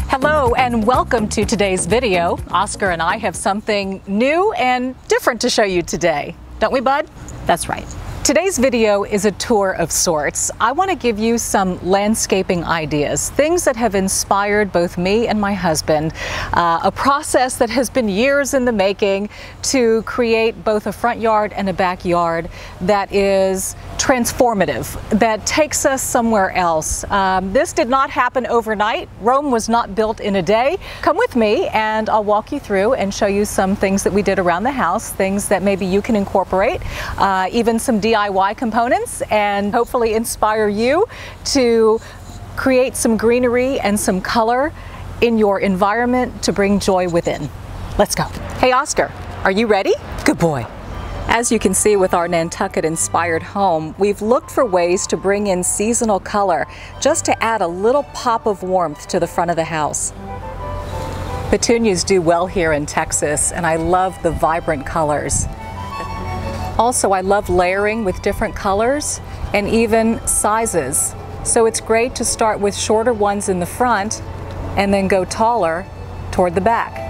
Hello and welcome to today's video. Oscar and I have something new and different to show you today. Don't we, bud? That's right. Today's video is a tour of sorts. I want to give you some landscaping ideas, things that have inspired both me and my husband, a process that has been years in the making to create both a front yard and a backyard that is transformative, that takes us somewhere else. This did not happen overnight. Rome was not built in a day. Come with me and I'll walk you through and show you some things that we did around the house, things that maybe you can incorporate, even some DIY components, and hopefully inspire you to create some greenery and some color in your environment to bring joy within. Let's go. Hey Oscar, are you ready? Good boy. As you can see with our Nantucket inspired home, we've looked for ways to bring in seasonal color just to add a little pop of warmth to the front of the house. Petunias do well here in Texas, and I love the vibrant colors. Also, I love layering with different colors and even sizes. So it's great to start with shorter ones in the front and then go taller toward the back.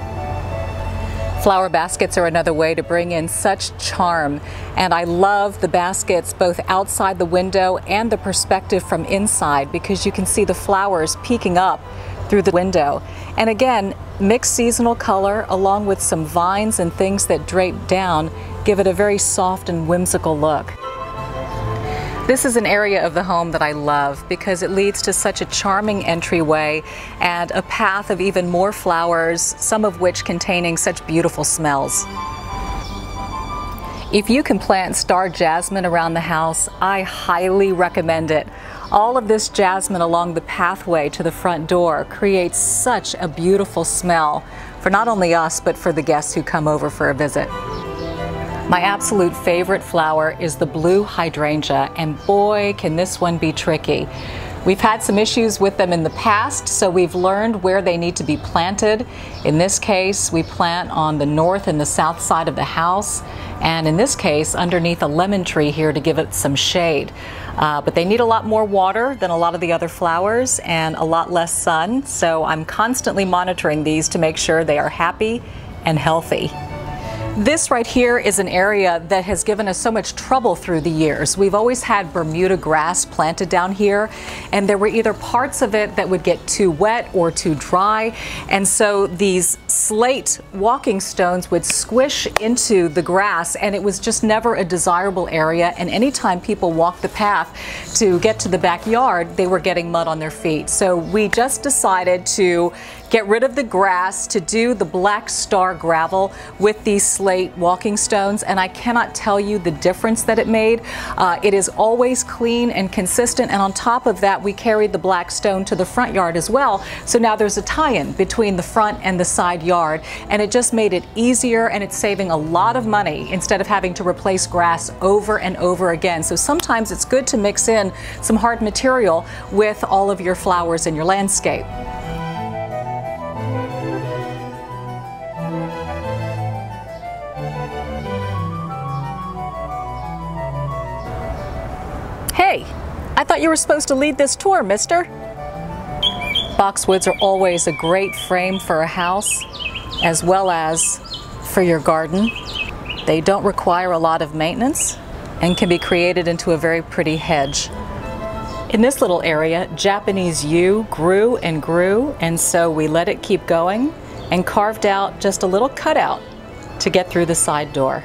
Flower baskets are another way to bring in such charm, and I love the baskets both outside the window and the perspective from inside because you can see the flowers peeking up through the window. And again, mixed seasonal color along with some vines and things that drape down give it a very soft and whimsical look. This is an area of the home that I love because it leads to such a charming entryway and a path of even more flowers, some of which containing such beautiful smells. If you can plant star jasmine around the house, I highly recommend it. All of this jasmine along the pathway to the front door creates such a beautiful smell for not only us, but for the guests who come over for a visit. My absolute favorite flower is the blue hydrangea, and boy, can this one be tricky. We've had some issues with them in the past, so we've learned where they need to be planted. In this case, we plant on the north and the south side of the house, and in this case, underneath a lemon tree here to give it some shade. But they need a lot more water than a lot of the other flowers and a lot less sun, so I'm constantly monitoring these to make sure they are happy and healthy. This right here is an area that has given us so much trouble through the years. We've always had Bermuda grass planted down here, and there were either parts of it that would get too wet or too dry, and so these slate walking stones would squish into the grass, and it was just never a desirable area, and anytime people walked the path to get to the backyard, they were getting mud on their feet. So we just decided to get rid of the grass, to do the black star gravel with these slate walking stones, and I cannot tell you the difference that it made. It is always clean and consistent, and on top of that we carried the black stone to the front yard as well, so now there's a tie-in between the front and the side yard, and it just made it easier, and it's saving a lot of money instead of having to replace grass over and over again. So sometimes it's good to mix in some hard material with all of your flowers in your landscape. Hey, I thought you were supposed to lead this tour, mister. Boxwoods are always a great frame for a house, as well as for your garden. They don't require a lot of maintenance and can be created into a very pretty hedge. In this little area, Japanese yew grew and grew, and so we let it keep going and carved out just a little cutout to get through the side door.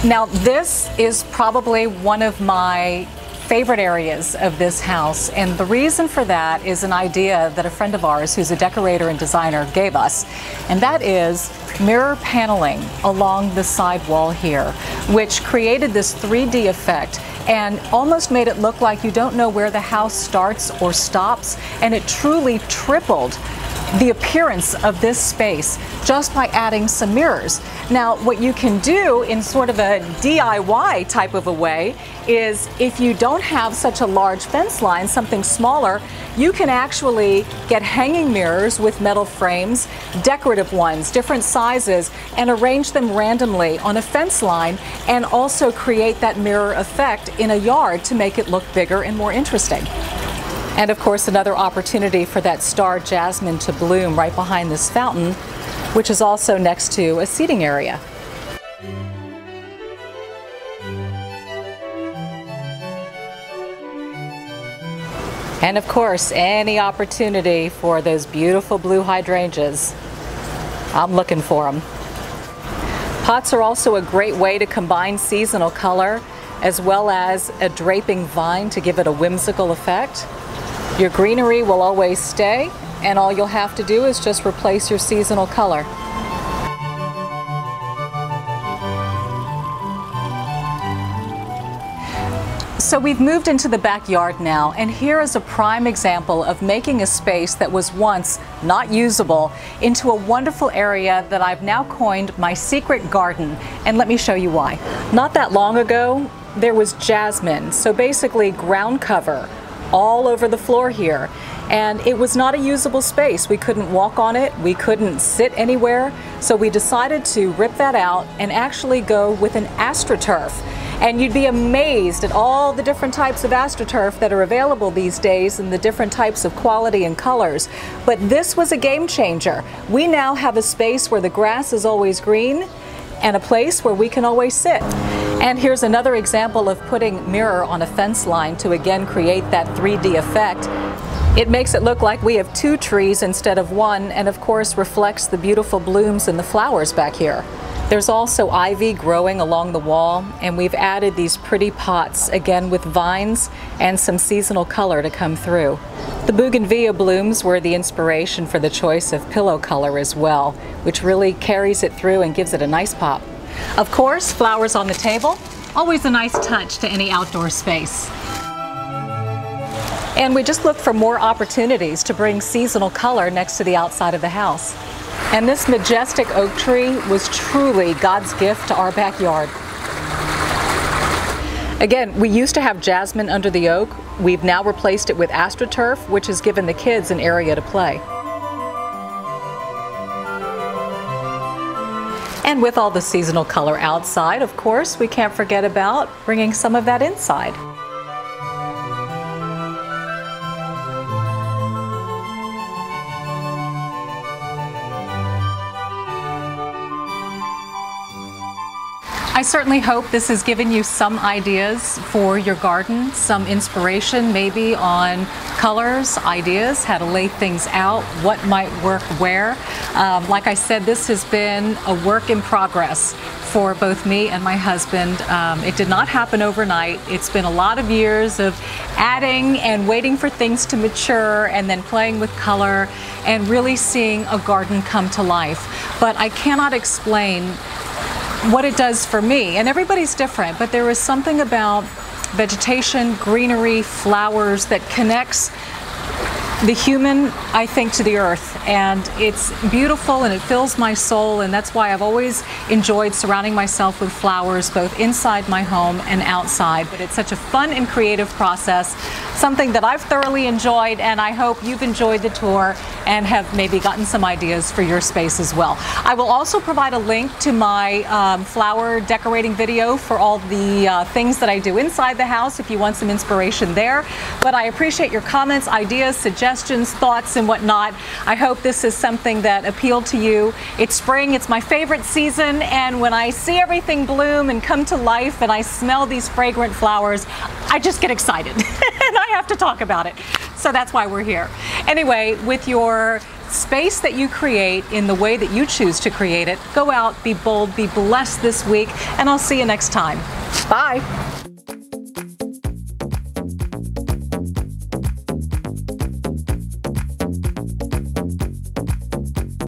Now, this is probably one of my favorite areas of this house, and the reason for that is an idea that a friend of ours who's a decorator and designer gave us, and that is mirror paneling along the side wall here, which created this 3D effect and almost made it look like you don't know where the house starts or stops, and it truly tripled the appearance of this space just by adding some mirrors. Now, what you can do in sort of a DIY type of a way is, if you don't have such a large fence line, something smaller, you can actually get hanging mirrors with metal frames, decorative ones, different sizes, and arrange them randomly on a fence line, and also create that mirror effect in a yard to make it look bigger and more interesting. And of course, another opportunity for that star jasmine to bloom right behind this fountain, which is also next to a seating area. And of course, any opportunity for those beautiful blue hydrangeas. I'm looking for them. Pots are also a great way to combine seasonal color as well as a draping vine to give it a whimsical effect. Your greenery will always stay, and all you'll have to do is just replace your seasonal color. So we've moved into the backyard now, and here is a prime example of making a space that was once not usable into a wonderful area that I've now coined my secret garden. And let me show you why. Not that long ago, there was jasmine, so basically ground cover all over the floor here, and it was not a usable space. We couldn't walk on it, we couldn't sit anywhere, so we decided to rip that out and actually go with an AstroTurf. And you'd be amazed at all the different types of AstroTurf that are available these days and the different types of quality and colors. But this was a game changer. We now have a space where the grass is always green and a place where we can always sit. And here's another example of putting mirror on a fence line to again create that 3D effect. It makes it look like we have two trees instead of one, and of course reflects the beautiful blooms and the flowers back here. There's also ivy growing along the wall, and we've added these pretty pots, again with vines and some seasonal color to come through. The bougainvillea blooms were the inspiration for the choice of pillow color as well, which really carries it through and gives it a nice pop. Of course, flowers on the table, always a nice touch to any outdoor space. And we just look for more opportunities to bring seasonal color next to the outside of the house. And this majestic oak tree was truly God's gift to our backyard. Again, we used to have jasmine under the oak. We've now replaced it with AstroTurf, which has given the kids an area to play. And with all the seasonal color outside, of course, we can't forget about bringing some of that inside. I certainly hope this has given you some ideas for your garden, some inspiration maybe on colors, ideas, how to lay things out, what might work where. Like I said, this has been a work in progress for both me and my husband. It did not happen overnight. It's been a lot of years of adding and waiting for things to mature and then playing with color and really seeing a garden come to life. But I cannot explain what it does for me, and everybody's different, but there is something about vegetation, greenery, flowers that connects the human, I think, to the earth, and it's beautiful and it fills my soul, and that's why I've always enjoyed surrounding myself with flowers both inside my home and outside. But it's such a fun and creative process, something that I've thoroughly enjoyed, and I hope you've enjoyed the tour and have maybe gotten some ideas for your space as well. I will also provide a link to my flower decorating video for all the things that I do inside the house if you want some inspiration there. But I appreciate your comments, ideas, suggestions, thoughts, and whatnot. I hope this is something that appealed to you. It's spring, it's my favorite season, and when I see everything bloom and come to life and I smell these fragrant flowers, I just get excited and I have to talk about it. So that's why we're here. Anyway, with your space that you create in the way that you choose to create it, go out, be bold, be blessed this week, and I'll see you next time. Bye.